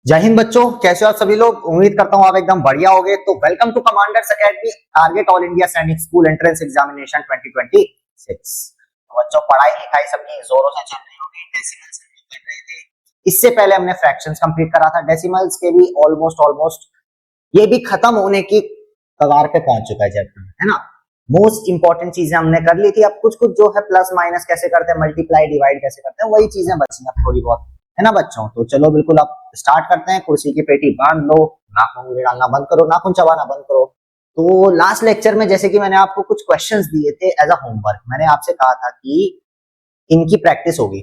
जय हिंद बच्चों, कैसे हो आप सभी लोग। उम्मीद करता हूँ आप एकदम बढ़िया होगे। तो welcome to Commanders Academy target all India Sainik school entrance examination 2026। तो बच्चों, पढ़ाई लिखाई सबकी जोरों से चल रही होगी। डेसिमल्स कर रहे थे, इससे पहले हमने फ्रैक्शंस कंप्लीट करा था। डेसिमल्स के भी ऑलमोस्ट ये भी खत्म होने की कगार पे पहुंच चुका है चैप्टर, है ना। मोस्ट इंपॉर्टेंट चीजें हमने कर ली थी। अब कुछ कुछ जो है प्लस माइनस कैसे करते हैं, मल्टीप्लाई डिवाइड कैसे करते हैं, वही चीजें बची अब थोड़ी बहुत, है ना बच्चों। तो चलो बिल्कुल आप स्टार्ट करते हैं। कुर्सी की पेटी बांध लो, नाखून डालना बंद करो, नाखून चबाना बंद करो। तो लास्ट लेक्चर में जैसे कि मैंने आपको कुछ क्वेश्चंस दिए थे एज अ होमवर्क, मैंने आपसे कहा था कि इनकी प्रैक्टिस होगी,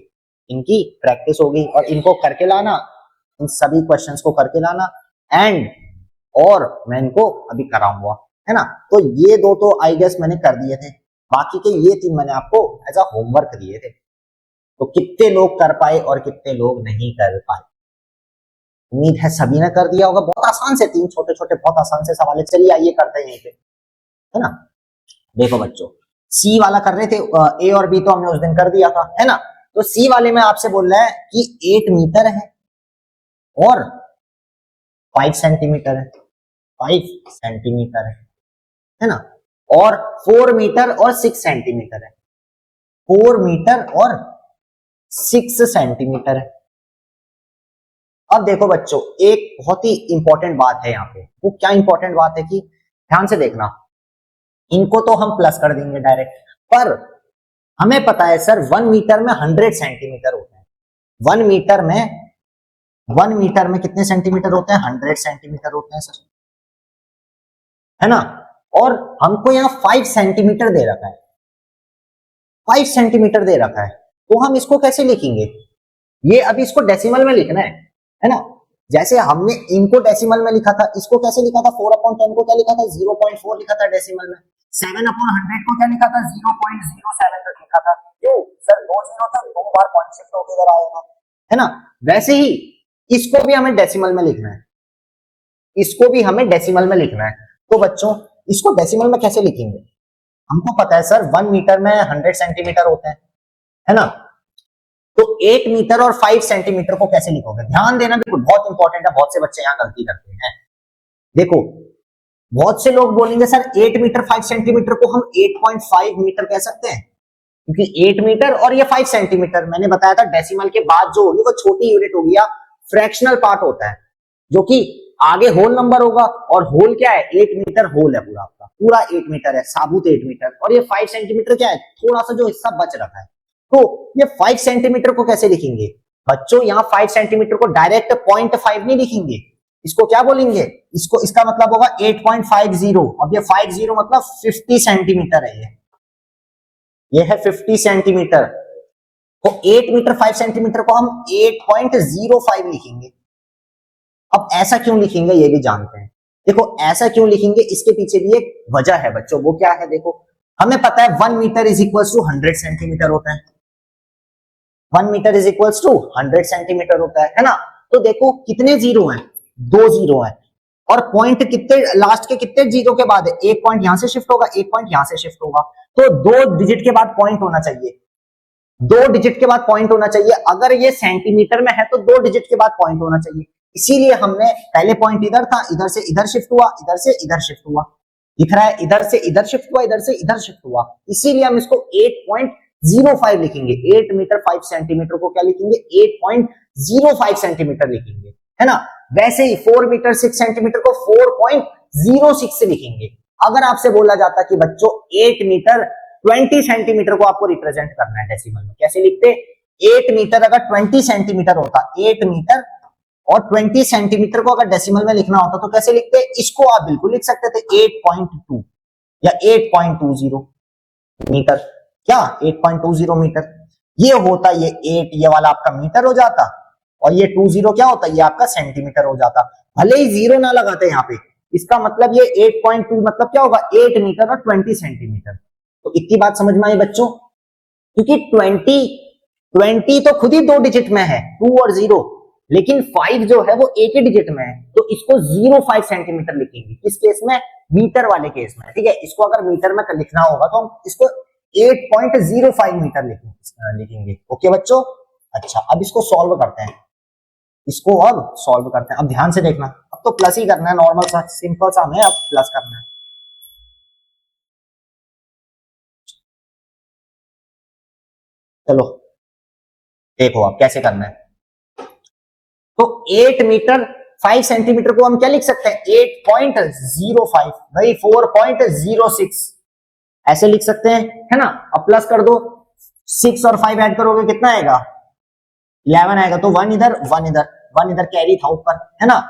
इनकी प्रैक्टिस होगी और इनको करके लाना, इन सभी क्वेश्चंस को करके लाना एंड और मैं इनको अभी कराऊंगा, है ना। तो ये दो तो आई गेस मैंने कर दिए थे, बाकी के ये तीन मैंने आपको एज अ होमवर्क दिए थे। तो कितने लोग कर पाए और कितने लोग नहीं कर पाए, उम्मीद है सभी ने कर दिया होगा। बहुत आसान से तीन छोटे छोटे बहुत आसान से सवाल है। चलिए आइए करते हैं यहीं पे, है ना। देखो बच्चों, सी वाला कर रहे थे, ए और बी तो हमने उस दिन कर दिया था, है ना। तो सी वाले में आपसे बोल रहा है कि 8 मीटर है और 5 सेंटीमीटर है, 5 सेंटीमीटर है ना। और 4 मीटर और 6 सेंटीमीटर है, 4 मीटर और 6 सेंटीमीटर है। अब देखो बच्चों, एक बहुत ही इंपॉर्टेंट बात है यहाँ पे। वो क्या इंपॉर्टेंट बात है कि ध्यान से देखना, इनको तो हम प्लस कर देंगे डायरेक्ट, पर हमें पता है सर 1 मीटर में 100 सेंटीमीटर होते हैं। 1 मीटर में 1 मीटर में कितने सेंटीमीटर होते हैं? 100 सेंटीमीटर होते हैं सर, है ना। और हमको यहाँ 5 सेंटीमीटर दे रखा है, 5 सेंटीमीटर दे रखा है। तो हम इसको कैसे लिखेंगे? ये अभी इसको डेसिमल में लिखना है ना। जैसे हमने इनको डेसिमल में लिखा था, इसको कैसे लिखा था? 4/10 को क्या लिखा था? 0.4 लिखा था डेसिमल में। 7/100 को क्या लिखा था? 0.07 लिखा था। क्यों सर? 2 जीरो था, 2 बार पॉइंट शिफ्ट होकर इधर आएगा, है ना। वैसे ही इसको भी हमें डेसिमल में लिखना है, इसको भी हमें डेसिमल में लिखना है। तो बच्चों, इसको डेसिमल में कैसे लिखेंगे? हमको पता है सर 1 मीटर में 100 सेंटीमीटर होते हैं, है ना। तो 8 मीटर और 5 सेंटीमीटर को कैसे लिखोगे? ध्यान देना, बिल्कुल बहुत इंपॉर्टेंट है। बहुत से बच्चे यहाँ गलती करते हैं। देखो, बहुत से लोग बोलेंगे सर 8 मीटर 5 सेंटीमीटर को हम 8.5 मीटर कह सकते हैं, क्योंकि 8 मीटर और ये 5 सेंटीमीटर, मैंने बताया था डेसिमल के बाद जो होगी वो छोटी यूनिट होगी या फ्रैक्शनल पार्ट होता है, जो कि आगे होल नंबर होगा। और होल क्या है? 8 मीटर होल है, पूरा आपका पूरा 8 मीटर है, साबुत 8 मीटर। और ये 5 सेंटीमीटर क्या है? थोड़ा सा जो हिस्सा बच रखा है। तो ये 5 सेंटीमीटर को कैसे लिखेंगे बच्चों? यहाँ 5 सेंटीमीटर को डायरेक्ट 0.5 नहीं लिखेंगे, इसको क्या बोलेंगे? इसको, इसका मतलब होगा 8.50। अब ये 50 मतलब 50 सेंटीमीटर है, ये है 50 सेंटीमीटर। तो 8 मीटर 5 सेंटीमीटर को हम 8.05 लिखेंगे। अब ऐसा क्यों लिखेंगे ये भी जानते हैं। देखो ऐसा क्यों लिखेंगे, इसके पीछे भी एक वजह है बच्चों। वो क्या है? देखो, हमें पता है 1 metre is equal to 100 centimetre होता है। 1 metre is equal to 100 centimetre होता है ना। तो देखो कितने जीरो हैं? 2 जीरो हैं। और पॉइंट कितने, लास्ट के कितने जीरो के बाद है? एक पॉइंट यहां से शिफ्ट होगा, एक पॉइंट यहां से शिफ्ट होगा। तो 2 डिजिट के बाद पॉइंट होना चाहिए, 2 डिजिट के बाद पॉइंट होना चाहिए। अगर ये सेंटीमीटर में है तो 2 डिजिट के बाद पॉइंट होना चाहिए। इसीलिए हमने पहले पॉइंट इधर था, इधर से इधर शिफ्ट हुआ, इधर से इधर शिफ्ट हुआ। दिख रहा है? इधर से इधर शिफ्ट हुआ, इधर से इधर शिफ्ट हुआ। इसीलिए हम इसको 8.05 लिखेंगे। 8 मीटर 5 सेंटीमीटर को क्या लिखेंगे? 8.05 सेंटीमीटर लिखेंगे, है ना। वैसे ही 4 मीटर 6 सेंटीमीटर को 4.06 से लिखेंगे। अगर आपसे बोला जाता कि बच्चों 8 मीटर 20 सेंटीमीटर को आपको रिप्रेजेंट करना है डेसिमल में, कैसे लिखते? 8 मीटर अगर 20 सेंटीमीटर होता, 8 मीटर और 20 सेंटीमीटर को अगर डेसिमल में लिखना होता तो कैसे लिखते? इसको आप बिल्कुल लिख सकते थे 8.2 या 8.20 मीटर। क्या 8.20 मीटर ये होता, ये 8 ये वाला आपका मीटर हो जाता और ये 20 क्या होता? ये आपका सेंटीमीटर हो जाता। भले ही जीरो ना लगाते यहाँ पे, इसका मतलब ये 8.2 मतलब क्या होगा? 8 मीटर और 20 सेंटीमीटर। तो इतनी बात समझ में आई बच्चों? क्योंकि 20 तो खुद ही 2 डिजिट में है, 2 और 0, लेकिन 5 जो है वो एक ही डिजिट में है। तो इसको 0.5 सेंटीमीटर लिखेंगे। किस केस में? मीटर वाले केस में, ठीक है। इसको अगर मीटर में लिखना होगा तो हम इसको 8.05 मीटर लिखेंगे। ओके बच्चों, अच्छा अब इसको सॉल्व करते हैं। इसको अब सॉल्व करते हैं। अब ध्यान से देखना, अब तो प्लस ही करना है, नॉर्मल सा सिंपल सा हमें अब प्लस करना है। चलो देखो अब कैसे करना है। तो 8 मीटर 5 सेंटीमीटर को हम क्या लिख सकते हैं, 8.05 भाई 4.06 ऐसे लिख सकते हैं, है ना। अब प्लस कर दो, 6 और 5 ऐड करोगे कितना आएगा, 11 आएगा। तो 1 इधर 1 इधर, 1 इधर कैरी था ऊपर, है ना,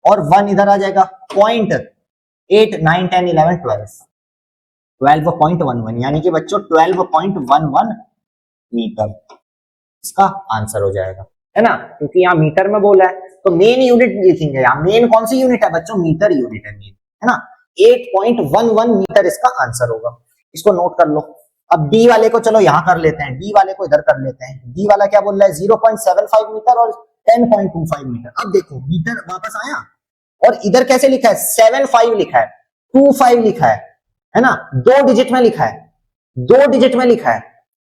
और 1 इधर आ जाएगा। 0.8 9 10 11 12 12.11 यानी कि बच्चों 12.11 मीटर इसका आंसर हो जाएगा, है ना, क्योंकि यहाँ मीटर में बोला है। तो मेन यूनिट लिखेंगे, यहाँ मेन कौन सी यूनिट है बच्चों, मीटर यूनिट है मेन, है ना। 8.11 मीटर इसका आंसर होगा, इसको नोट कर लो। अब डी वाले को चलो यहां कर लेते हैं, डी वाले को इधर कर लेते हैं। डी वाला क्या बोल रहा है, 0.75 मीटर और 10.25 मीटर। अब देखो मीटर वापस आया, और इधर कैसे लिखा है, 75 लिखा है, 25 लिखा है ना, 2 डिजिट में लिखा है, 2 डिजिट में लिखा है,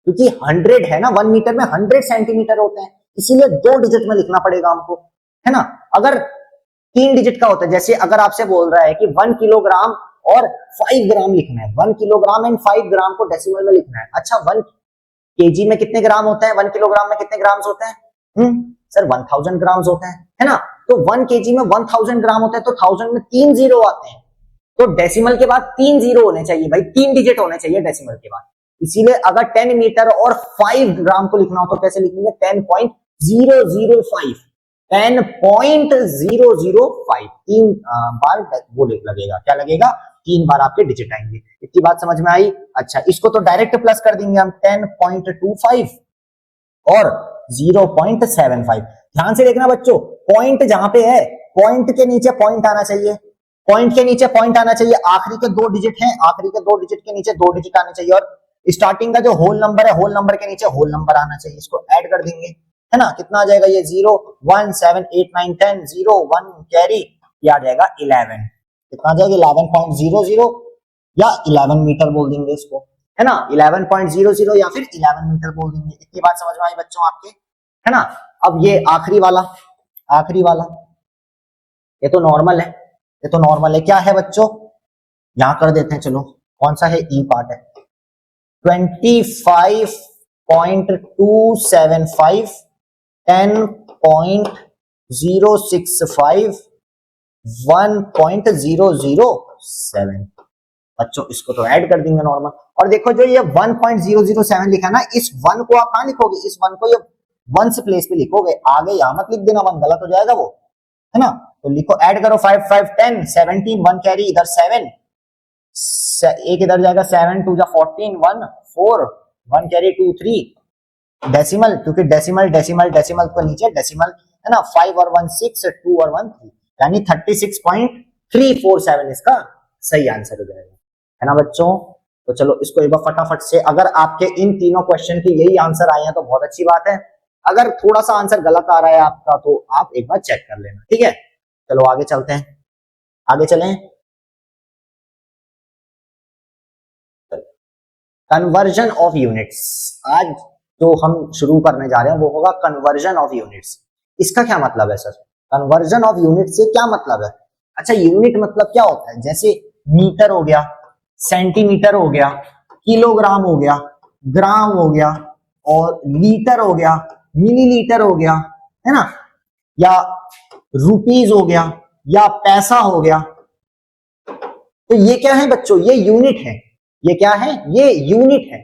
क्योंकि 100 है ना, 1 मीटर में 100 सेंटीमीटर होते हैं, इसीलिए 2 डिजिट में लिखना पड़ेगा हमको, है ना। अगर 3 डिजिट का होता है, जैसे अगर आपसे बोल रहा है कि 1 किलोग्राम और 5 ग्राम लिखना है, 1 किलोग्राम एंड 5 ग्राम को डेसिमल में लिखना है। अच्छा 1 केजी में कितने ग्राम होते हैं, 1 किलोग्राम में कितने ग्राम्स होते हैं, सर 1000 ग्राम्स होते हैं, है ना। तो 1 केजी में 1000 ग्राम होते हैं, तो 1000 में 3 जीरो आते हैं, तो डेसिमल के बाद 3 जीरो होने चाहिए भाई, 3 डिजिट होने चाहिए डेसिमल के बाद। इसीलिए अगर 10 मीटर और 5 ग्राम को लिखना हो तो कैसे लिखेंगे, 10.005, 10.005, 3 बार वो लगेगा, क्या लगेगा, 3 बार आपके डिजिट आएंगे। इतनी बात समझ में आई। अच्छा इसको तो डायरेक्ट प्लस कर देंगे हम, 10.25 और 0.75। ध्यान से देखना बच्चों, पॉइंट जहां पे है, पॉइंट के नीचे पॉइंट आना चाहिए, पॉइंट के नीचे पॉइंट आना चाहिए। आखिरी के 2 डिजिट हैं, आखिरी के 2 डिजिट के नीचे 2 डिजिट आने चाहिए, और स्टार्टिंग का जो होल नंबर है, होल नंबर के नीचे होल नंबर आना चाहिए। इसको ऐड कर देंगे, है ना, कितना आ जाएगा ये, 0 1 7 8 9 10 0 1 कैरी, ये आ जाएगा 11, कितना आ जाएगा 11.00 या 11 मीटर बोल देंगे इसको, है ना, 11.00 या फिर 11 मीटर बोल देंगे। इतनी बात समझ में आई बच्चों आपके, है ना। अब ये आखिरी वाला, आखिरी वाला ये तो नॉर्मल है, ये तो नॉर्मल है, क्या है बच्चों, यहां कर देते हैं, चलो कौन सा है, ई पार्ट है, 25.275 10.065 1.007। बच्चों इसको तो ऐड कर देंगे नॉर्मल। और देखो जो ये 1.007 लिखा ना, इस 1 को आप कहां लिखोगे, इस 1 को ये 1 से प्लेस पे लिखोगे, आगे यहां मत लिख देना 1, गलत हो जाएगा वो, है ना। तो लिखो, ऐड करो, 5 5 10 17 1 कैरी इधर 7, एक इधर जाएगा, 7 2 14 1 4 1 कैरी 2 3 डेसिमल, क्योंकि डेसिमल डेसिमल डेसिमल को नीचे डेसिमल, है ना, 5 और 1 6 2 और 1 3, यानी 36.347 इसका सही आंसर हो जाएगा, है ना बच्चों। तो चलो इसको एक बार फटाफट से, अगर आपके इन तीनों क्वेश्चन के यही आंसर आए हैं तो बहुत अच्छी बात है, अगर थोड़ा सा आंसर गलत आ रहा है आपका तो आप एक बार चेक कर लेना, ठीक है। चलो आगे चलते हैं, आगे चलें। कन्वर्जन ऑफ यूनिट्स, आज जो हम शुरू करने जा रहे हैं वो होगा कन्वर्जन ऑफ यूनिट्स। इसका क्या मतलब है सर, कन्वर्जन ऑफ यूनिट से क्या मतलब है। अच्छा यूनिट मतलब क्या होता है, जैसे मीटर हो गया, सेंटीमीटर हो गया, किलोग्राम हो गया, ग्राम हो गया, और लीटर हो गया, मिलीलीटर हो गया, है ना, या रुपीज हो गया, या पैसा हो गया। तो ये क्या है बच्चों, ये यूनिट है, ये क्या है, ये यूनिट है।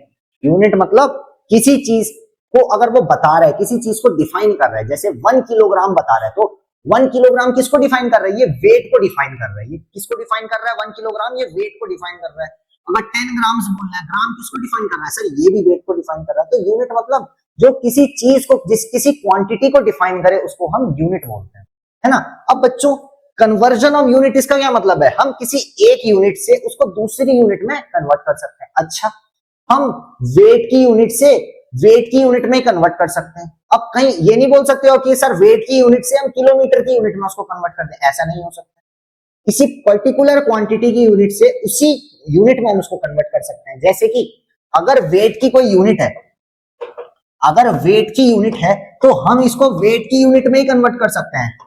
यूनिट मतलब किसी चीज को अगर वो बता रहा है, किसी चीज को डिफाइन कर रहा है, जैसे 1 किलोग्राम बता रहा है, तो 1 किलोग्राम किसको डिफाइन कर रहा है, ये वेट को डिफाइन कर रहा है। ये किसको डिफाइन कर रहा है, 1 किलोग्राम, ये वेट को डिफाइन कर रहा है। अगर 10 ग्राम्स बोल रहा है, ग्राम किसको डिफाइन कर रहा है, सर ये भी वेट को डिफाइन कर रहा है। तो यूनिट मतलब जो किसी चीज को, जिस किसी क्वांटिटी को डिफाइन करे उसको हम यूनिट बोलते हैं, है ना। अब बच्चों कन्वर्जन ऑफ यूनिट, इसका क्या मतलब है, हम किसी एक यूनिट से उसको दूसरी यूनिट में कन्वर्ट कर सकते हैं। अच्छा हम वेट की यूनिट से वेट की यूनिट में कन्वर्ट कर सकते हैं। अब कहीं ये नहीं बोल सकते हो कि सर वेट की यूनिट से हम किलोमीटर की यूनिट में उसको कन्वर्ट कर दें, ऐसा नहीं हो सकता। किसी पर्टिकुलर क्वांटिटी की यूनिट से उसी यूनिट में हम उसको कन्वर्ट कर सकते हैं। जैसे कि अगर वेट की कोई यूनिट है, अगर वेट की यूनिट है तो हम इसको वेट की यूनिट में ही कन्वर्ट कर सकते हैं,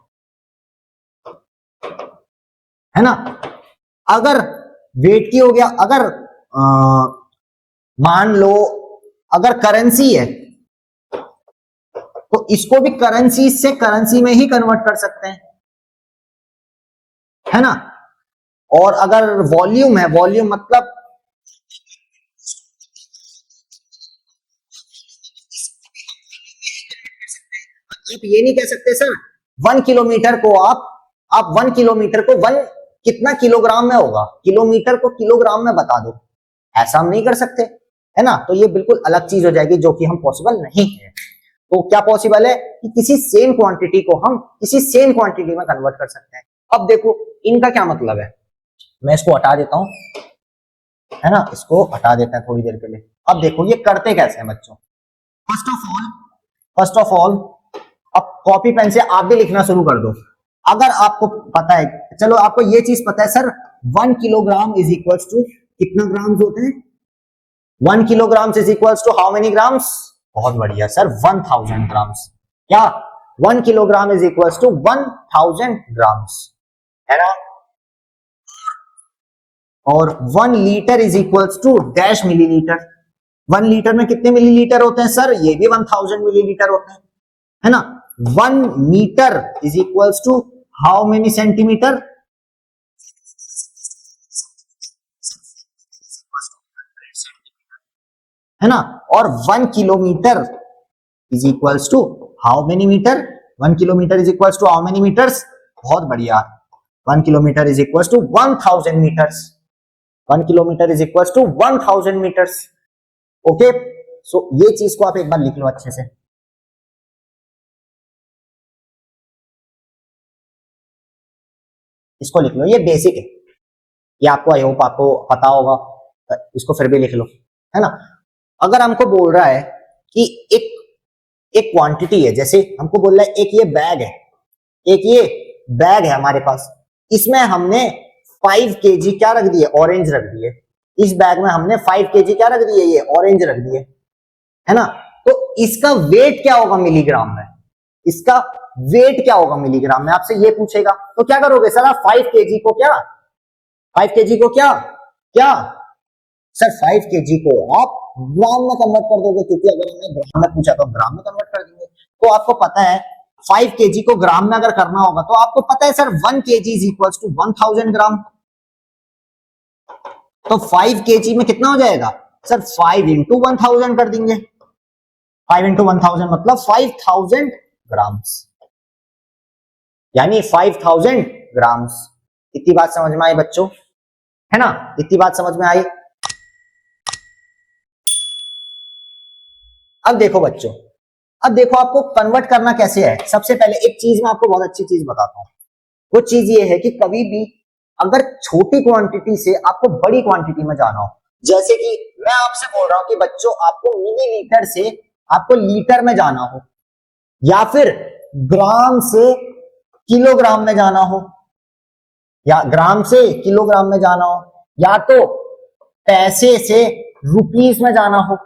है ना। अगर वेट की हो गया, अगर मान लो अगर करेंसी है तो इसको भी करेंसी से करेंसी में ही कन्वर्ट कर सकते हैं, है ना। और अगर वॉल्यूम है, वॉल्यूम मतलब आप ये नहीं कह सकते सर 1 किलोमीटर को आप 1 किलोमीटर को कितना किलोग्राम में होगा, किलोमीटर को किलोग्राम में बता दो, ऐसा हम नहीं कर सकते, है ना। तो ये बिल्कुल अलग चीज हो जाएगी जो कि हम पॉसिबल नहीं है। तो क्या पॉसिबल है कि किसी सेम क्वांटिटी को हम किसी सेम क्वांटिटी में कन्वर्ट कर सकते हैं। अब देखो इनका क्या मतलब है, मैं इसको हटा देता हूं, है ना, इसको हटा देते हैं थोड़ी देर के लिए। अब देखो ये करते कैसे हैं बच्चों। फर्स्ट ऑफ ऑल अब कॉपी पेन से आप भी लिखना शुरू कर दो। अगर आपको पता है, चलो आपको ये चीज पता है sir 1 kilogram is equals to कितना ग्राम्स होते हैं, 1 kilogram is equals to how many grams, बहुत बढ़िया सर 1000 ग्राम्स। क्या 1 kilogram is equals to 1000 grams, है ना। और 1 litre is equals to dash millilitre. 1 litre में कितने मिलीलीटर होते हैं सर, ये भी 1000 मिलीलीटर होते हैं, है ना। 1 metre is equals to how many centimetre, है ना। और 1 kilometre is equals to how many metre, 1 kilometre is equals to how many metres, बहुत बढ़िया। 1 kilometre is equals to 1000 metres, 1 kilometre is equals to 1000 metres. Okay, so ये चीज को आप एक बार लिख लो अच्छे से। इसको लिख लो, ये बेसिक है, ये आपको आई होप आपको पता होगा, इसको फिर भी लिख लो, है ना। अगर हमको बोल रहा है कि एक एक क्वांटिटी है, जैसे हमको बोल रहा है एक ये बैग है, एक ये बैग है हमारे पास, इसमें हमने 5 केजी क्या रख दिए, ऑरेंज रख दिए। इस बैग में हमने 5 केजी क्या रख दिए, ये ऑरेंज रख दिए, है ना। तो इसका वेट क्या होगा मिलीग्राम में, इसका वेट क्या होगा मिलीग्राम में, आपसे ये पूछेगा। तो क्या करोगे सर आप 5 केजी को क्या 5 केजी को क्या क्या सर 5 केजी को आप ग्राम में कन्वर्ट कर दोगे, क्योंकि अगर हमने ग्राम में पूछा तो ग्राम में कन्वर्ट कर देंगे। तो आपको पता है 5 केजी को ग्राम में अगर करना होगा तो आपको पता है sir 1 KG is equals to 1000 gram. तो 5 केजी में कितना हो जाएगा सर, 5 इंटू 1000 कर देंगे, 5 इंटू 1000 मतलब 5000 ग्राम्स, यानी 5000 ग्राम्स। इतनी बात समझ में आई बच्चों, है ना, इतनी बात समझ में आई। अब देखो बच्चों, अब देखो आपको कन्वर्ट करना कैसे है। सबसे पहले एक चीज मैं आपको बहुत अच्छी चीज बताता हूं, वो चीज ये है कि कभी भी अगर छोटी क्वांटिटी से आपको बड़ी क्वांटिटी में जाना हो, जैसे कि मैं आपसे बोल रहा हूं कि बच्चों आपको मिलीलीटर से आपको लीटर में जाना हो, या फिर ग्राम से किलोग्राम में जाना हो, या ग्राम से किलोग्राम में जाना हो, या तो पैसे से रुपीस में जाना हो,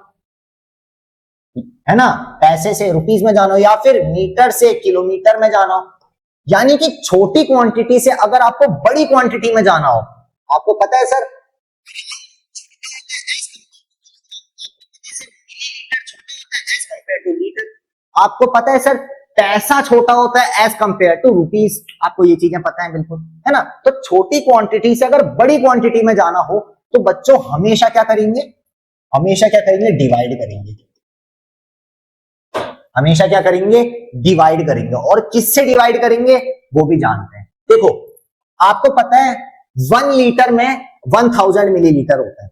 है ना, पैसे से रुपीस में जाना हो, या फिर मीटर से किलोमीटर में जाना हो। यानी कि छोटी क्वांटिटी से अगर आपको बड़ी क्वांटिटी में जाना हो, आपको पता है सर आपको पता है सर पैसा छोटा होता है एज कंपेयर टू रुपीस, आपको ये चीजें पता है बिल्कुल, है ना। तो छोटी क्वांटिटी से अगर बड़ी क्वांटिटी में जाना हो तो बच्चों हमेशा क्या करेंगे, हमेशा क्या करेंगे, डिवाइड करेंगे, हमेशा क्या करेंगे, डिवाइड करेंगे। और किससे डिवाइड करेंगे वो भी जानते हैं। देखो आपको पता है 1 लीटर में 1000 मिलीलीटर होता है,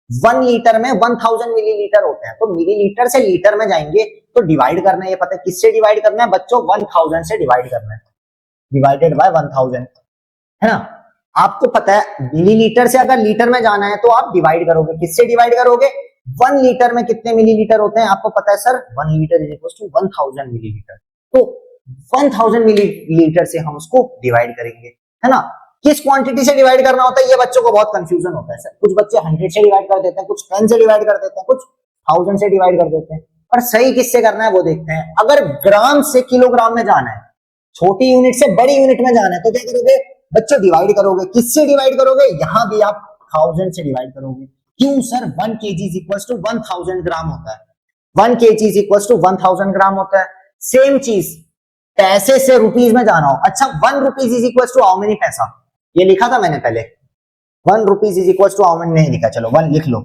1 लीटर में 1000 मिलीलीटर होते हैं। तो मिलीलीटर से लीटर में जाएंगे तो डिवाइड करना है, ये पता है किससे डिवाइड करना है बच्चों, 1000 से डिवाइड करना है, डिवाइडेड बाय 1000, है ना। आपको पता है मिलीलीटर से अगर लीटर में जाना है तो आप डिवाइड करोगे, किससे डिवाइड करोगे, 1 लीटर में कितने मिलीलीटर होते हैं आपको पता है sir, 1 litre is equal to 1000 millilitre. तो 1000 मिलीलीटर से हम उसको डिवाइड करेंगे, है ना। किस क्वांटिटी से डिवाइड करना होता है ये बच्चों को बहुत कंफ्यूजन होता है सर, कुछ बच्चे 100 से डिवाइड कर देते हैं, कुछ 10 से डिवाइड कर देते हैं, कुछ 1000 से डिवाइड कर देते हैं। और सही किससे करना है वो देखते हैं। अगर ग्राम से किलोग्राम में जाना है, छोटी यूनिट से बड़ी यूनिट में जाना है, तो क्या करोगे बच्चों, डिवाइड करोगे। किससे डिवाइड करोगे, यहां भी आप 1000 से डिवाइड करोगे। क्यों sir, 1 kg is equal to 1000 gram होता है, 1 kg is equal to 1000 gram होता है। सेम चीज पैसे से रुपीज में जाना हो, अच्छा 1 rupees is equal to how many paisa, ये लिखा था मैंने पहले, 1 rupees is equal to how many नहीं लिखा, चलो 1 लिख लो।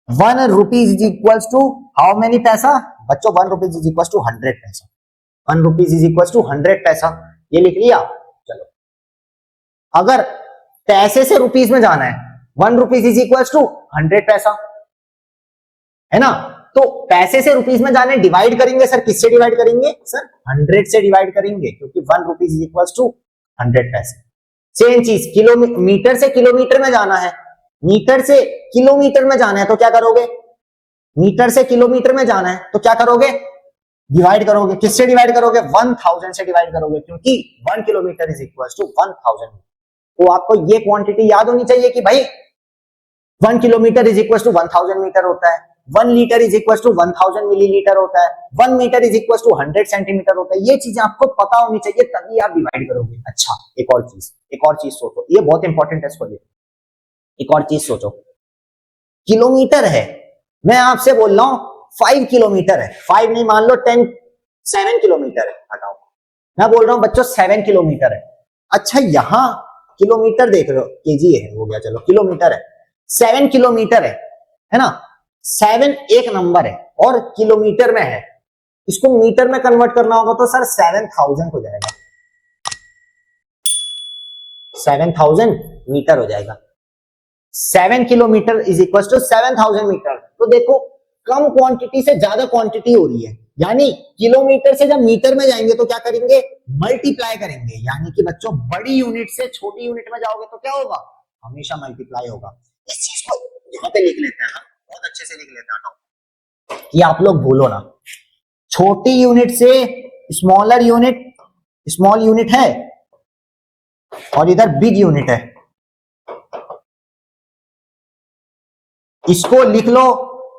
1 rupees is equal to how many paisa बच्चों, 1 रुपीज इज इक्वल टू 100 पैसा, 1 रुपीज इज इक्वल टू 100 पैसा, ये लिख लिया। चलो अगर पैसे से रुपीज में जाना है, 1 रुपीज इज इक्वल टू 100 पैसा, है ना। तो पैसे से रुपीज में जाने, डिवाइड करेंगे सर, किससे डिवाइड करेंगे सर, 100 से डिवाइड करेंगे, क्योंकि 1 रुपीज इज इक्वल टू 100 पैसे। सेम चीज किलोमीटर से किलोमीटर में जाना है, मीटर से किलोमीटर में जाना है तो क्या करोगे, मीटर से किलोमीटर में जाना है तो क्या करोगे, डिवाइड करोगे। किससे डिवाइड करोगे, 1000 से डिवाइड करोगे, क्योंकि 1 किलोमीटर इज इक्वल टू 1000। तो आपको ये क्वांटिटी याद होनी चाहिए कि भाई 1 kilometre is equal to 1000 metre होता है, 1 litre is equal to 1000 millilitre होता है, 1 metre is equal to 100 centimetre होता है। ये चीजें आपको पता होनी चाहिए, तभी आप डिवाइड करोगे। अच्छा एक और चीज सोचो, ये बहुत इंपॉर्टेंट है, इसको एक और चीज सोचो। किलोमीटर है, मैं आपसे बोल रहा हूं 5 किलोमीटर है, 5 नहीं मान लो 7 किलोमीटर है, हटाओ, मैं बोल रहा हूं बच्चों 7 किलोमीटर है। अच्छा यहां किलोमीटर देख रहे हो, केजी है, हो गया, चलो किलोमीटर है, 7 किलोमीटर है ना। 7 एक नंबर है और किलोमीटर में है, इसको मीटर में कन्वर्ट करना होगा तो सर 7000 हो जाएगा, 7000 मीटर हो जाएगा। 7 kilometre is equal to 7000 metre. तो देखो कम क्वांटिटी से ज्यादा क्वांटिटी हो रही है, यानी किलोमीटर से जब मीटर में जाएंगे तो क्या करेंगे, मल्टीप्लाई करेंगे। यानी कि बच्चों बड़ी यूनिट से छोटी यूनिट में जाओगे तो क्या होगा, हमेशा मल्टीप्लाई होगा। इस चीज को यहां पे लिख लेते हैं ना, बहुत अच्छे से लिख लेते हैं कि आप लोग भूलो ना। छोटी यूनिट से स्मॉलर यूनिट, स्मॉल यूनिट है और इधर बिग यूनिट है, इसको लिख लो,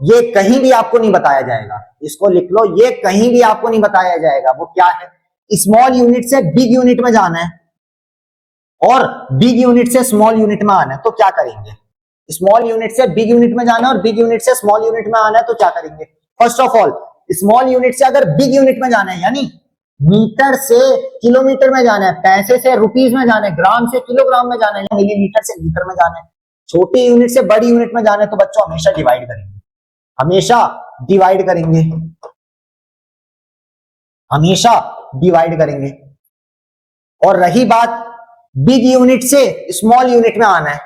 ये कहीं भी आपको नहीं बताया जाएगा, इसको लिख लो, ये कहीं भी आपको नहीं बताया जाएगा। वो क्या है, स्मॉल यूनिट से बिग यूनिट में जाना है और बिग यूनिट से स्मॉल यूनिट में आना है तो क्या करेंगे, स्मॉल यूनिट से बिग यूनिट में जाना है और बिग यूनिट से स्मॉल यूनिट में आना है तो क्या करेंगे। First of all small unit से अगर बिग यूनिट में जाना है, यानी मीटर से किलोमीटर में जाना है, पैसे से रुपीज में जाना है, ग्राम से किलोग्राम में जाना है, मिलीलीटर से लीटर में जाना है, छोटी यूनिट से बड़ी यूनिट में जाना है, तो बच्चों हमेशा डिवाइड करेंगे, हमेशा डिवाइड करेंगे, हमेशा डिवाइड करेंगे। और रही बात बिग यूनिट से स्मॉल यूनिट में आना है,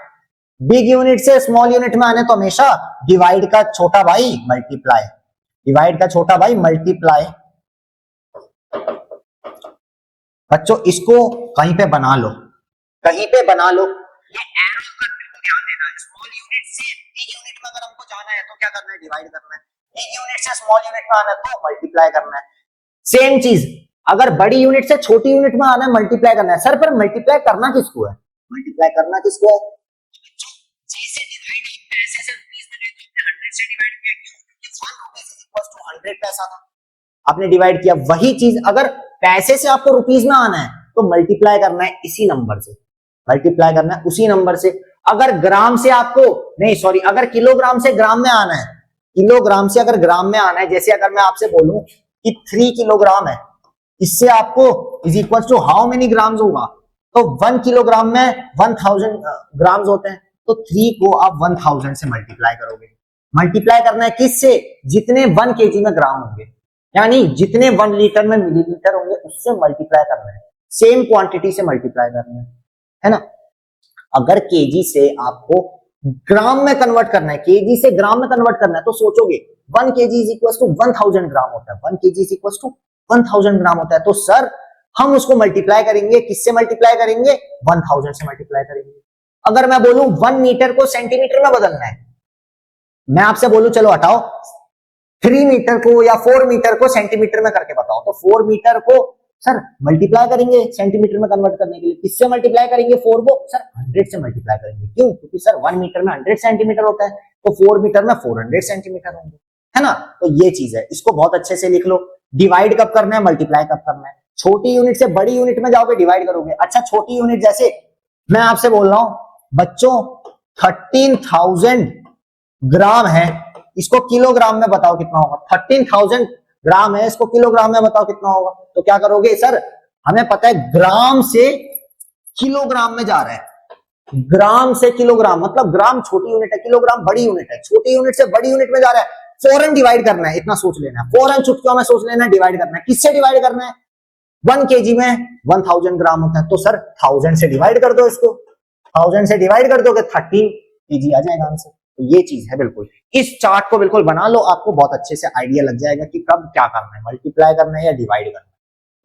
बिग यूनिट से स्मॉल यूनिट में आना है तो हमेशा डिवाइड का छोटा भाई मल्टीप्लाई, डिवाइड का छोटा भाई मल्टीप्लाई। बच्चों इसको कहीं पे बना लो, कहीं पे बना लो, ये एरो का बिल्कुल ध्यान देना है। स्मॉल यूनिट से बिग यूनिट में अगर हमको जाना है तो क्या करना है, डिवाइड करना है, बिग यूनिट से स्मॉल यूनिट में आना है तो मल्टीप्लाई करना है। सेम चीज अगर बड़ी यूनिट से छोटी यूनिट में आना है, मल्टीप्लाई करना है। सर पर मल्टीप्लाई करना किसको है, मल्टीप्लाई करना किसको है, जैसे डिवाइड पैसे से रुपीस में गए तो 100 से डिवाइड किया, क्योंकि 1 रुपीस इज इक्वल टू 100 पैसा था, आपने डिवाइड किया। वही चीज अगर पैसे से आपको रुपीस में आना है तो मल्टीप्लाई करना है इसी नंबर से, मल्टीप्लाई करना है उसी नंबर से। अगर ग्राम से आपको नहीं, सॉरी, अगर किलोग्राम से ग्राम में आना है, किलोग्राम से अगर ग्राम में आना है, जैसे अगर मैं आपसे बोलूं कि 3 किलोग्राम है, इससे आपको is equal to how many grams होगा, तो 1 किलोग्राम में 1000 ग्राम्स होते हैं, तो 3 को आप 1000 से मल्टीप्लाई करोगे। मल्टीप्लाई करना है किससे, जितने 1 केजी में ग्राम होंगे, यानी जितने 1 लीटर में मिलीलीटर होंगे उससे मल्टीप्लाई करना है, सेम क्वांटिटी से मल्टीप्लाई करना है ना। अगर केजी से आपको ग्राम में कन्वर्ट करना है, केजी से ग्राम में कन्वर्ट करना है, तो सोचोगे 1 KG is equal to 1000 gram होता है, 1 KG is equal to 1000 gram होता है। तो सर हम उसको मल्टीप्लाई करेंगे, किससे मल्टीप्लाई करेंगे, 1000 से मल्टीप्लाई करेंगे। अगर मैं बोलूं 1 मीटर को सेंटीमीटर में बदलना है, मैं आपसे बोलूं चलो हटाओ 3 मीटर को या 4 मीटर को सेंटीमीटर में करके बताओ, तो 4 मीटर को सर मल्टीप्लाई करेंगे सेंटीमीटर में कन्वर्ट करने के लिए, किससे मल्टीप्लाई करेंगे, 4 को सर 100 से मल्टीप्लाई करेंगे। क्यों, क्योंकि सर 1 मीटर में 100 सेंटीमीटर होता है, तो 4 मीटर में 400 सेंटीमीटर होंगे। है ना। तो ये चीज है, इसको बहुत अच्छे से लिख लो। डिवाइड कब करना है, मल्टीप्लाई कब करना है। छोटी यूनिट से बड़ी यूनिट में जाओगे, डिवाइड करोगे। अच्छा, छोटी यूनिट जैसे मैं आपसे बोल रहा हूं बच्चों 13,000 ग्राम है, इसको किलोग्राम में बताओ कितना होगा। 13,000 ग्राम है, इसको किलोग्राम में बताओ कितना होगा। तो क्या करोगे सर, हमें पता है ग्राम से किलोग्राम में जा रहा है, ग्राम से किलोग्राम, मतलब ग्राम छोटी यूनिट है, किलोग्राम बड़ी यूनिट है। छोटी यूनिट से बड़ी यूनिट में जा रहा है, फौरन डिवाइड करना है, इतना सोच लेना है, फौरन चुटकियों में सोच लेना है, डिवाइड करना है। किससे डिवाइड करना है, 1 kg में 1000 ग्राम होता है, तो सर 1000 से डिवाइड कर दो इसको, 1000 से डिवाइड कर दोगे 13 kg आ जाएगा आंसर। तो ये चीज है, बिल्कुल इस चार्ट को बिल्कुल बना लो, आपको बहुत अच्छे से आइडिया लग जाएगा कि कब क्या करना है, मल्टीप्लाई करना है या डिवाइड करना है।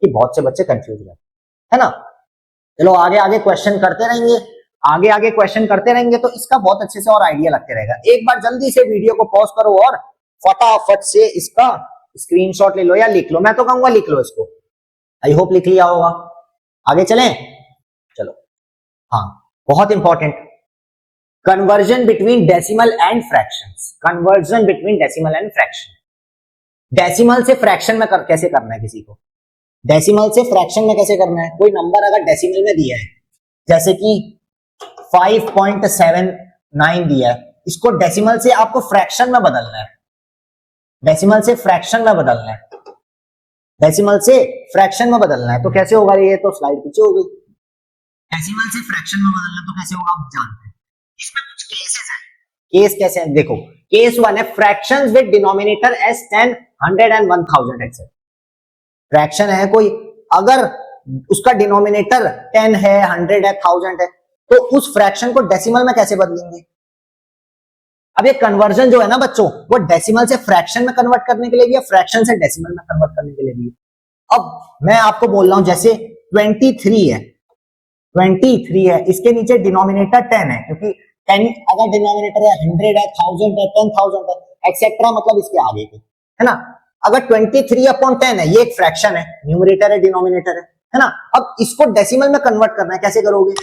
कि बहुत से बच्चे कंफ्यूज रहते है ना। चलो आगे आगे क्वेश्चन करते रहेंगे, आगे आगे क्वेश्चन करते रहेंगे, तो इसका बहुत अच्छे से और आइडिया लगते रहेगा। एक बार जल्दी से वीडियो को पॉज करो और फटाफट से इसका स्क्रीनशॉट ले लो या लिख लो, मैं तो कहूंगा लिख लो इसको, आई होप लिख लिया होगा। आगे चलें, चलो। हाँ, बहुत important, conversion between decimal and fractions, conversion between decimal and fraction. Decimal से फ्रैक्शन में कैसे करना है किसी को, डेसिमल से फ्रैक्शन में कैसे करना है। कोई नंबर अगर डेसिमल में दिया है, जैसे कि 5.79 दिया है, इसको डेसिमल से आपको फ्रैक्शन में बदलना है, डेसिमल से फ्रैक्शन में बदलना है, डेसिमल से फ्रैक्शन में बदलना है। तो कैसे होगा, ये तो स्लाइड पीछे हो गई। डेसिमल से फ्रैक्शन में बदलना तो कैसे होगा आप जानते हैं, इसमें कुछ केसेस हैं। केस कैसे हैं, देखो केस 1 है fractions with denominator S 10, 100 and 1000 etcetera. Fraction है कोई, अगर उसका डिनोमिनेटर 10 है, 100 है, 1000 है, तो उस फ्रैक्शन को डेसिमल में कैसे बदलेंगे। अब ये कन्वर्जन जो है ना बच्चों, वो डेसिमल से फ्रैक्शन में कन्वर्ट करने के लिए भी है, फ्रैक्शन से डेसिमल में कन्वर्ट करने के लिए भी है। अब मैं आपको बोल रहा हूं जैसे 23 है, 23 है, इसके नीचे डिनोमिनेटर 10 है, क्योंकि 10 अगर डिनोमिनेटर है 100 है, 1000 है, 10,000 है एक्सेट्रा, मतलब इसके आगे के, है ना। अगर 23/10 है, ये एक फ्रैक्शन है, न्यूमरेटर है, डिनोमिनेटर है ना। अब इसको डेसिमल में कन्वर्ट करना है, कैसे करोगे।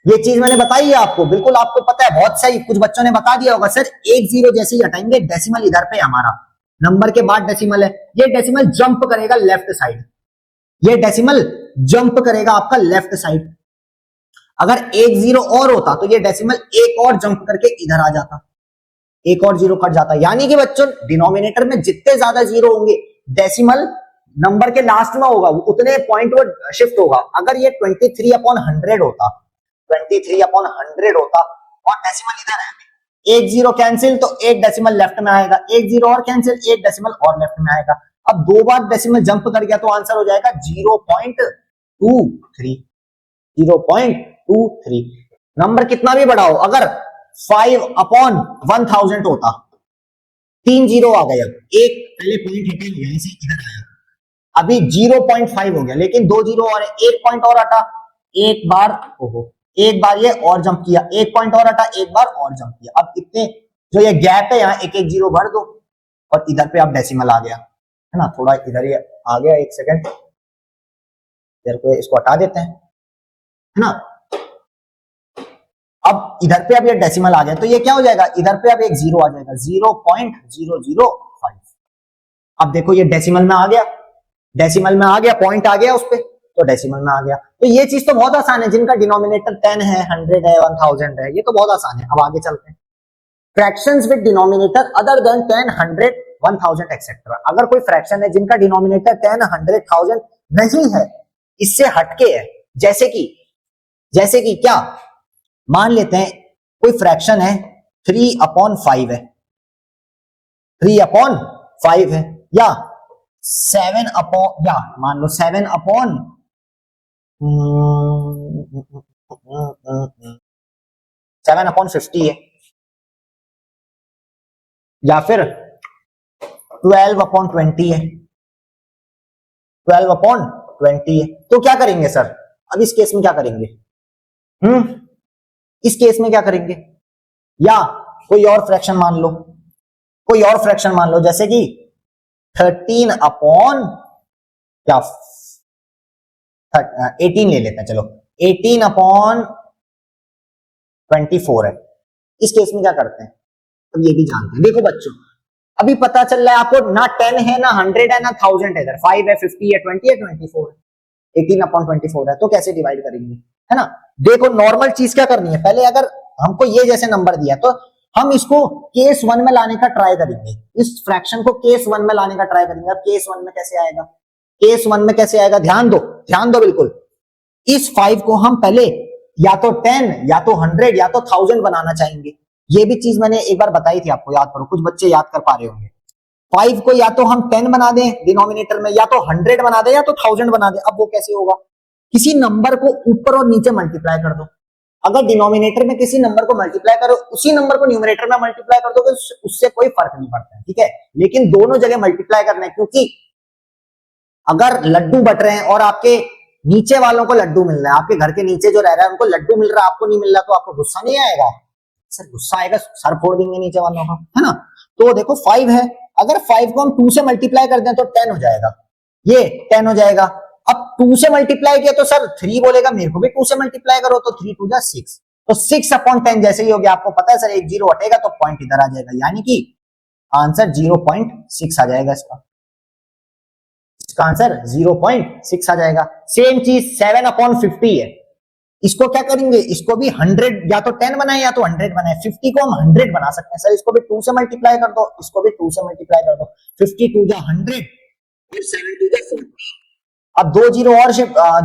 ये चीज मैंने बताई है आपको, बिल्कुल आपको पता है, बहुत सही। कुछ बच्चों ने बता दिया होगा सर 1 0 जैसे ही हटाएंगे, डेसिमल इधर पे हमारा नंबर के बाद डेसिमल है, ये डेसिमल जंप करेगा लेफ्ट साइड, ये डेसिमल जंप करेगा आपका लेफ्ट साइड। अगर 1 0 और होता तो ये डेसिमल एक और जंप करके इधर आ जाता, एक और 0 कट जाता। यानी कि बच्चों डिनोमिनेटर में जितने ज्यादा 0 होंगे, डेसिमल नंबर के लास्ट में होगा, उतने पॉइंट वो शिफ्ट होगा। अगर ये 23/100 होता, 23/100 होता और डेसिमल इधर है, 1 0 कैंसिल, तो एक डेसिमल लेफ्ट में आएगा, 1 0 और कैंसिल, एक डेसिमल और लेफ्ट में आएगा। अब 2 बार डेसिमल जंप कर गया तो आंसर हो जाएगा 0.23, 0.23। नंबर कितना भी बड़ा हो, अगर 5/1000 होता, 3 0 आ गए, अब एक पहले पॉइंट हटे यहीं से इधर आया, अभी 0.5 हो गया, लेकिन 2 0 और एक पॉइंट और हटा, एक बार, ओहो, एक बार ये और जंप किया, एक पॉइंट और हटा, एक बार और जंप किया। अब इतने जो ये गैप है, यहाँ एक एक 0 भर दो और इधर पे अब डेसिमल आ गया, है ना। थोड़ा इधर ये आ गया, एक सेकंड, इधर को इसको हटा देते हैं, है ना। अब इधर पे अब ये डेसिमल आ गया, तो ये क्या हो जाएगा, इधर पे अब एक 0 आ जाएगा, 0.005। अब देखो ये डेसिमल में आ गया, डेसिमल में आ गया, पॉइंट आ गया उस पे, तो डेसिमल में आ गया। तो ये चीज तो बहुत आसान है, जिनका डिनोमिनेटर 10 है, 100 है, 1000 है, ये तो बहुत आसान है। अब आगे चलते हैं, fractions with denominator other than 10, 100, 1000 etcetera. अगर कोई फ्रैक्शन है जिनका डिनोमिनेटर 10, 100, 1000 नहीं है, इससे हटके है, जैसे कि क्या, मान लेते हैं कोई फ्रैक्शन है 3/5 है, 3/5 है, या 7 अपॉन, या मान लो 7/50 है, या फिर 12/20 है, 12/20 है। तो क्या करेंगे सर, अब इस केस में क्या करेंगे, इस केस में क्या करेंगे, या कोई और फ्रैक्शन मान लो, कोई और फ्रैक्शन मान लो, जैसे कि 13 अपॉन क्या 18 ले लेते हैं, चलो 18/24 है। इस केस में क्या करते हैं, अब ये भी जानते हैं। देखो बच्चों, अभी पता चल रहा है आपको ना 10 है ना 100 है ना 1000 है, इधर 5 है 50 है 20 है 24 है 18/24 है, तो कैसे डिवाइड करेंगे, है ना। देखो नॉर्मल चीज क्या करनी है, पहले अगर हमको ये जैसे नंबर दिया तो हम इसको केस 1 में लाने का ट्राई करेंगे, इस फ्रैक्शन को केस 1 में लाने का ट्राई करेंगे। अब केस 1 में कैसे आएगा, केस 1 में कैसे आएगा, ध्यान दो बिल्कुल। इस 5 को हम पहले या तो 10 या तो 100 या तो 1000 बनाना चाहेंगे। ये भी चीज मैंने एक बार बताई थी आपको, याद करो, कुछ बच्चे याद कर पा रहे होंगे। 5 को या तो हम 10 बना दें डिनोमिनेटर में, या तो 100 बना दें, या तो 1000 बना दें। अब वो कैसे होगा, किसी नंबर को ऊपर और नीचे मल्टीप्लाई कर दो। अगर डिनोमिनेटर में किसी नंबर को मल्टीप्लाई करो, उसी नंबर को न्यूमरेटर में मल्टीप्लाई कर दो, उससे कोई फर्क नहीं पड़ता है, ठीक है। लेकिन दोनों जगह मल्टीप्लाई करना है, क्योंकि अगर लड्डू बट रहे हैं और आपके नीचे वालों को लड्डू मिल रहा है, आपके घर के नीचे जो रह रहा है उनको लड्डू मिल रहा है, आपको नहीं मिल रहा, तो आपको गुस्सा नहीं आएगा, सर गुस्सा आएगा, सर फोड़ देंगे नीचे वालों का, है ना। तो देखो 5 है, अगर 5 को हम 2 से मल्टीप्लाई कर दें तो 10 हो जाएगा, ये 10 हो जाएगा। अब 2 से मल्टीप्लाई किया तो सर 3 बोलेगा मेरे को भी 2 से मल्टीप्लाई करो, तो 3 2 जा 6, तो 6/10 जैसे ही हो गया। आपको पता है सर एक जीरो हटेगा तो पॉइंट इधर आ जाएगा, यानी कि आंसर 0.6 आ जाएगा। इसका आंसर 0.6 आ जाएगा। सेम चीज 7/50 है, इसको क्या करेंगे, इसको भी 100 या तो 10 बनाए या तो 100 बनाए। 50 को हम 100 बना सकते हैं, सर इसको भी 2 से मल्टीप्लाई कर दो, इसको भी 2 से मल्टीप्लाई कर दो, 50 2 जा 100 और 7 2 जा 40। अब 2 जीरो और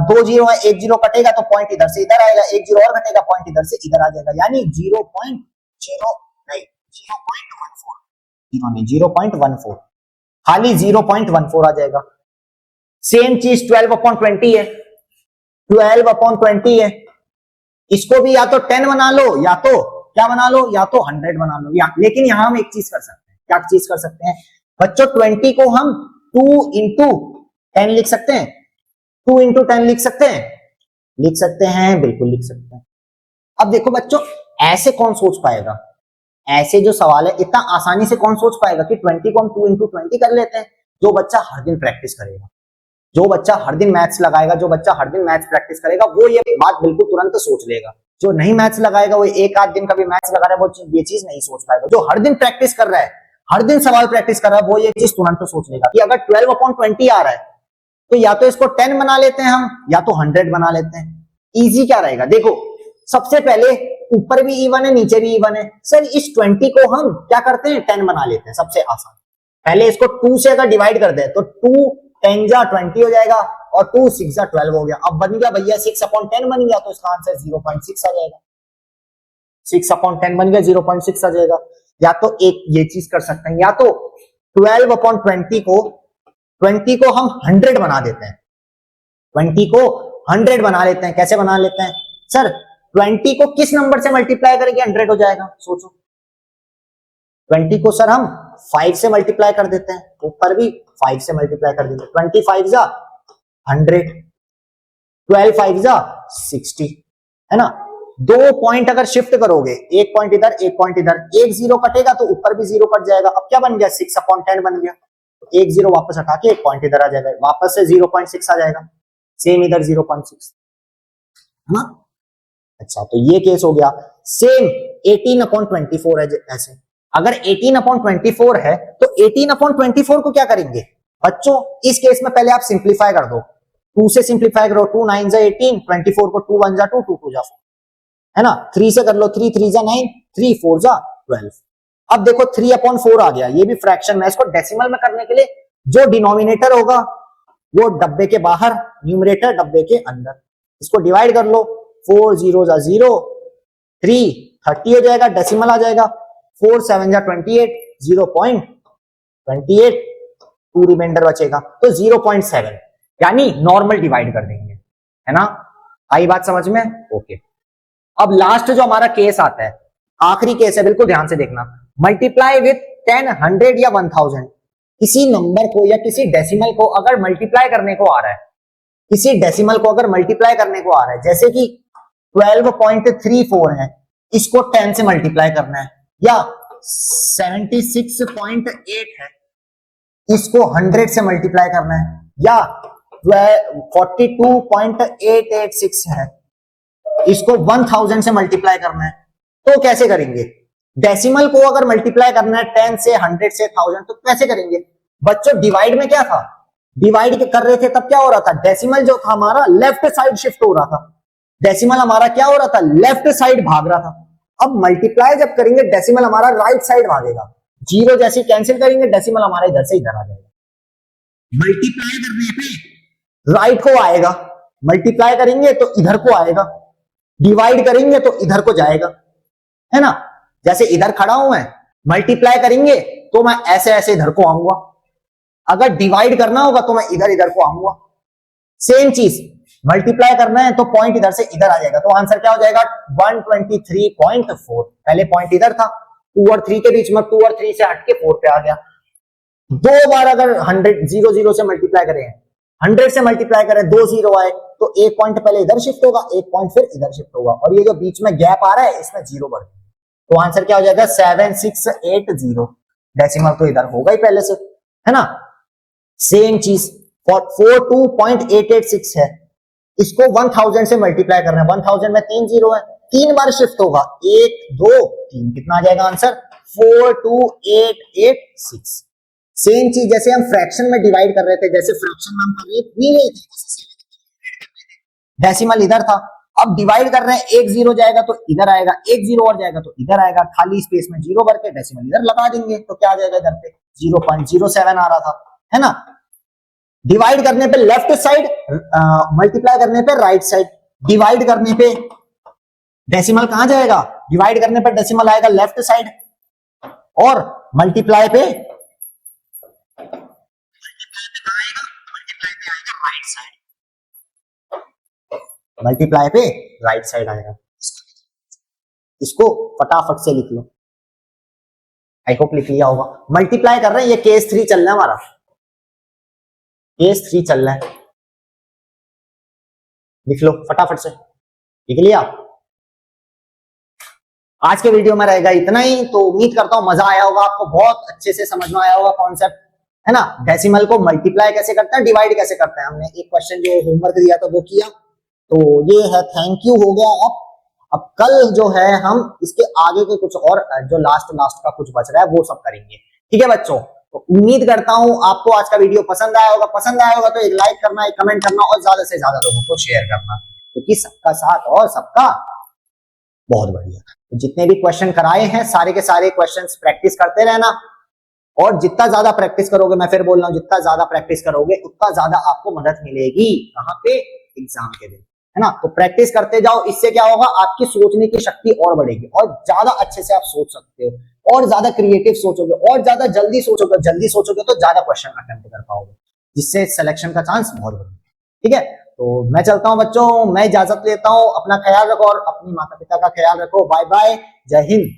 2 जीरो है, 1 जीरो कटेगा तो पॉइंट इधर से इधर आएगा, 1 जीरो और घटेगा पॉइंट इधर से इधर आ जाएगा, यानी 0.14 खाली 0.14 आ जाएगा। सेम चीज 12/20 है, 12/20 है, इसको भी या तो 10 बना लो या तो क्या बना लो, या तो 100 बना लो, लेकिन यहां हम एक चीज कर सकते हैं, क्या चीज कर सकते हैं बच्चों, 20 को हम 2 into 10 लिख सकते हैं, 2 into 10 लिख सकते हैं, बिल्कुल लिख सकते हैं। अब देखो बच्चों, ऐसे कौन सोच पाएगा, ऐसे जो सवाल है इतना आसानी से कौन सोच पाएगा कि 20 को हम 2 into 20 कर लेते हैं। जो बच्चा हर दिन प्रैक्टिस करेगा, जो बच्चा हर दिन मैथ्स लगाएगा, जो बच्चा हर दिन मैथ्स प्रैक्टिस करेगा, वो ये बात बिल्कुल तुरंत सोच लेगा। जो नहीं मैथ्स लगाएगा, वो एक आध दिन कभी मैथ्स लगा रहा है, वो ये चीज नहीं सोच पाएगा। जो हर दिन प्रैक्टिस कर रहा है, हर दिन सवाल प्रैक्टिस कर रहा है, वो ये चीज तुरंत सोच लेगा कि अगर 12/20 आ रहा है तो या तो इसको 10 बना लेते हैं हम, या तो 100 बना लेते हैं। इजी क्या रहेगा, देखो सबसे पहले ऊपर भी इवन है नीचे भी इवन है, सर इस 20 को हम क्या करते हैं 10 बना लेते हैं, सबसे आसान। पहले इसको 2 से अगर डिवाइड कर दे तो 2 10 जा 20 हो जाएगा और 2 6 जा 12 हो गया। अब बन गया भैया 6/10 बन गया, तो इसका आंसर 0.6 आ जाएगा। 6/10 बन गया, 0.6 आ जाएगा। या तो एक ये चीज कर सकते हैं, या तो 12/20 को हम 100 बना देते हैं, 20 को 100 बना लेते हैं। कैसे बना लेते हैं सर, 20 को किस नंबर से मल्टीप्लाई करेंगे 100 हो जाएगा, सोचो। 20 को सर हम 5 से मल्टीप्लाई कर देते हैं, ऊपर भी 5 से मल्टीप्लाई कर देंगे, 25 जा 100, 12 5 जा 60, है ना। 2 पॉइंट अगर शिफ्ट करोगे, एक पॉइंट इधर एक पॉइंट इधर, एक जीरो कटेगा तो ऊपर भी जीरो कट जाएगा। अब क्या बन गया 6/10 बन गया, एक जीरो वापस हटा के एक पॉइंट इधर आ जाएगा, वापस से 0.6 आ जाएगा, सेम इधर 0.6, है ना। अच्छा तो ये केस हो गया। सेम 18/24 है ऐसे, अगर 18/24 है तो 18/24 को क्या करेंगे बच्चों, इस केस में पहले आप सिंप्लीफाई कर दो, 2 से सिंप्लीफाई करो, 2 9 जा 18, 24 को 2 1 जा 2, 2 2 जा 4, है ना। 3 से कर लो, 3 3 जा 9, 3 4 जा 12। अब देखो 3/4 आ गया, ये भी फ्रैक्शन में। इसको डेसिमल में करने के लिए जो डिनोमिनेटर होगा वो डब्बे के बाहर, न्यूमरेटर डब्बे के अंदर। इसको डिवाइड कर लो, 4 0 जा 0, 3 30 हो जाएगा, डेसिमल आ जाएगा, 4 7 जा 28, 0.28, 2 रिमाइंडर बचेगा तो 0.7, यानी नॉर्मल डिवाइड कर देंगे, है ना। आई बात समझ में, ओके। अब लास्ट जो हमारा केस आता है, आखिरी केस है, बिल्कुल ध्यान से देखना। मल्टीप्लाई विथ 10 100 या 1000, किसी नंबर को या किसी डेसिमल को अगर मल्टीप्लाई करने को आ रहा है, किसी डेसिमल को अगर मल्टीप्लाई करने को आ रहा है, जैसे कि 12.34 है, इसको 10 से मल्टीप्लाई करना है, या 76.8 है, इसको 100 से मल्टीप्लाई करना है, या 42.886 है, इसको 1000 से मल्टीप्लाई करना है, तो कैसे करेंगे। डेसिमल को अगर मल्टीप्लाई करना है 10 से 100 से 1000 तो कैसे करेंगे बच्चों? डिवाइड में क्या था, डिवाइड कर रहे थे तब क्या हो रहा था, डेसिमल जो था हमारा लेफ्ट साइड शिफ्ट हो रहा था, डेसिमल हमारा क्या हो रहा था, लेफ्ट साइड भाग रहा था। अब मल्टीप्लाई जब करेंगे डेसिमल हमारा राइट साइड भागेगा, जीरो जैसे कैंसिल करेंगे डेसिमल हमारा इधर से इधर आ जाएगा। मल्टीप्लाई करने पे राइट को आएगा, मल्टीप्लाई करेंगे तो इधर को आएगा, डिवाइड करेंगे तो इधर को जाएगा, है ना। जैसे इधर खड़ा हूं मैं, मल्टीप्लाई करेंगे तो मैं ऐसे ऐसे इधर को आऊंगा, अगर डिवाइड करना होगा तो मैं इधर इधर को आऊंगा। सेम चीज मल्टीप्लाई करना है तो पॉइंट इधर से इधर आ जाएगा, तो आंसर क्या हो जाएगा 123.4। पहले पॉइंट इधर था, 2 और 3 के बीच में, 2 और 3 से हट के 4 पे आ गया। दो बार अगर 100 0 से मल्टीप्लाई करें, 100 से मल्टीप्लाई करें, 2 0 आए तो एक पॉइंट पहले इधर शिफ्ट होगा, एक पॉइंट फिर इधर शिफ्ट होगा, और ये जो बीच में गैप आ रहा है इसमें 0 बढ़ जाएगा, तो आंसर क्या हो जाएगा 7680। डेसिमल तो इधर होगा ही पहले से, है ना। सेम चीज 42.886 है, इसको 1000 से मल्टीप्लाई करना है, 1000 में 3 0 है, 3 बार शिफ्ट होगा, 1 2 3, कितना आ जाएगा आंसर 42886। सेम चीज जैसे हम फ्रैक्शन में डिवाइड कर रहे थे, जैसे फ्रैक्शन में हम कर रहे थे, डेसिमल इधर था, अब डिवाइड कर रहे हैं, 1 0 जाएगा तो इधर आएगा, 1 0 और जाएगा तो इधर आएगा, खाली स्पेस में 0 भर के डेसिमल इधर लगा देंगे तो क्या आ जाएगा इधर पे 0.07 आ रहा था, है ना। डिवाइड करने पे लेफ्ट साइड, मल्टीप्लाई करने पे राइट साइड, डिवाइड करने पे डेसिमल कहां जाएगा, डिवाइड करने पे डेसिमल आएगा लेफ्ट साइड, और मल्टीप्लाई पे राइट साइड, मल्टीप्लाई पे राइट साइड आएगा। इसको फटाफट से लिख लो, आई होप लिख लिया होगा। मल्टीप्लाई कर रहे हैं, ये केस 3 चल रहा है हमारा, केस 3 चल रहा है, लिख लो फटाफट से, लिख लिया। आज के वीडियो में रहेगा इतना ही, तो उम्मीद करता हूं मजा आया होगा आपको, बहुत अच्छे से समझ में आया होगा कॉन्सेप्ट, है ना। डेसिमल को मल्टीप्लाई कैसे करते हैं, डिवाइड कैसे करते हैं, हमने एक क्वेश्चन जो होमवर्क दिया था वो किया, तो ये है, थैंक यू हो गया। अब कल जो है हम इसके आगे के कुछ और जो लास्ट का कुछ बच रहा है वो सब करेंगे, ठीक है बच्चों। तो उम्मीद करता हूं आपको आज का वीडियो पसंद आया होगा, पसंद आया होगा तो एक लाइक करना, एक कमेंट करना, और ज्यादा से ज्यादा लोगों को शेयर करना, क्योंकि सबका साथ और सबका बहुत बढ़िया। तो जितने भी क्वेश्चन कराए हैं सारे के सारे क्वेश्चंस प्रैक्टिस करते रहना, और जितना ज्यादा प्रैक्टिस करोगे, मैं फिर बोल रहा हूं, जितना ज्यादा प्रैक्टिस करोगे उतना ज्यादा आपको मदद मिलेगी, कहां पे, एग्जाम के दिन, है ना। तो प्रैक्टिस करते जाओ, इससे क्या होगा, आपकी सोचने की शक्ति और बढ़ेगी, और ज्यादा अच्छे से आप सोच सकते हो, और ज्यादा क्रिएटिव सोचोगे, और ज्यादा जल्दी सोचोगे तो ज्यादा क्वेश्चन अटेम्प्ट कर पाओगे, जिससे सिलेक्शन का चांस बहुत बढ़ेगा, ठीक है। तो मैं चलता हूं बच्चों, मैं इजाजत लेता हूं, अपना ख्याल रखो और अपनी माता पिता का ख्याल रखो, बाय बाय, जय हिंद।